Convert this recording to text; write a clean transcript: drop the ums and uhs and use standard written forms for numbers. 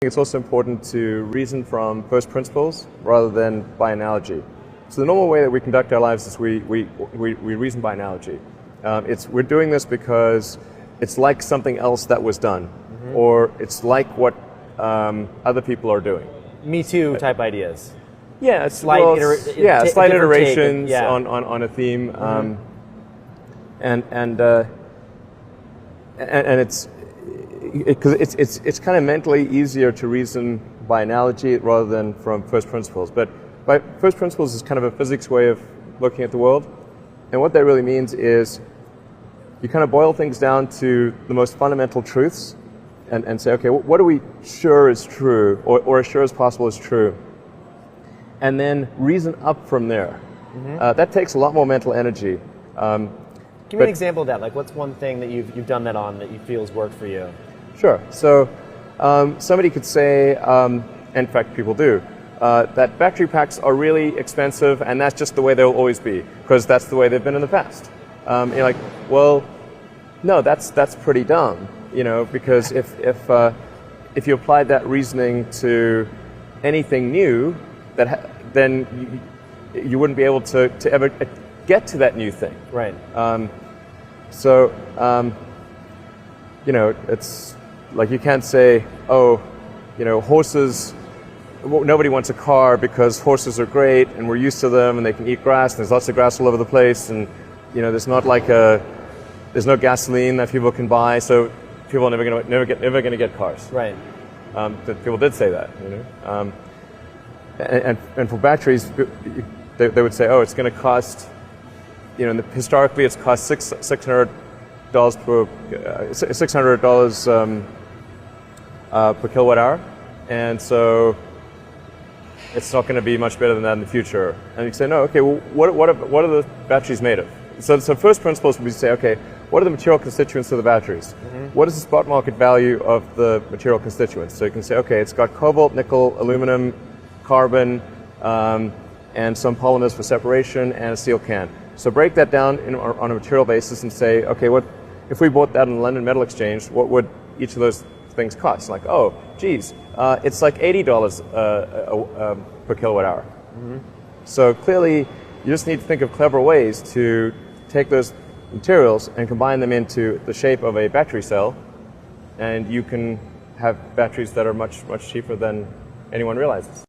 It's also important to reason from first principles rather than by analogy. So the normal way that we conduct our lives is we reason by analogy. We're doing this because it's like something else that was done, or it's like what other people are doing. Me Too type ideas. Yeah, Slight iterations take, on a theme, and it's kind of mentally easier to reason by analogy rather than from first principles. But by first principles is kind of a physics way of looking at the world, and what that really means is you kind of boil things down to the most fundamental truths, and say, okay, what are we sure is true, or as sure as possible is true, and then reason up from there. That takes a lot more mental energy. Give me an example of that. Like, what's one thing that you've done that on that you feel has worked for you? Sure. So somebody could say, in fact people do, that battery packs are really expensive and that's just the way they'll always be, because that's the way they've been in the past. You're like, well, no, that's pretty dumb, because if you applied that reasoning to anything new, then you wouldn't be able to ever get to that new thing. Right. It's like you can't say, horses, nobody wants a car because horses are great and we're used to them and they can eat grass and there's lots of grass all over the place, and there's no gasoline that people can buy, so people are never going to get cars. Right. People did say that, and for batteries, they would say, it's going to cost, historically it's cost $600 per kilowatt hour, and so it's not going to be much better than that in the future. And you say, no, okay, well, what are the batteries made of? So first principles would be to say, okay, what are the material constituents of the batteries? What is the spot market value of the material constituents? So you can say, okay, it's got cobalt, nickel, aluminum, carbon, and some polymers for separation, and a steel can. So break that down on a material basis and say, okay, what if we bought that in the London Metal Exchange, what would each of those things cost? Like, it's like $80 per kilowatt hour. So clearly, you just need to think of clever ways to take those materials and combine them into the shape of a battery cell, and you can have batteries that are much, much cheaper than anyone realizes.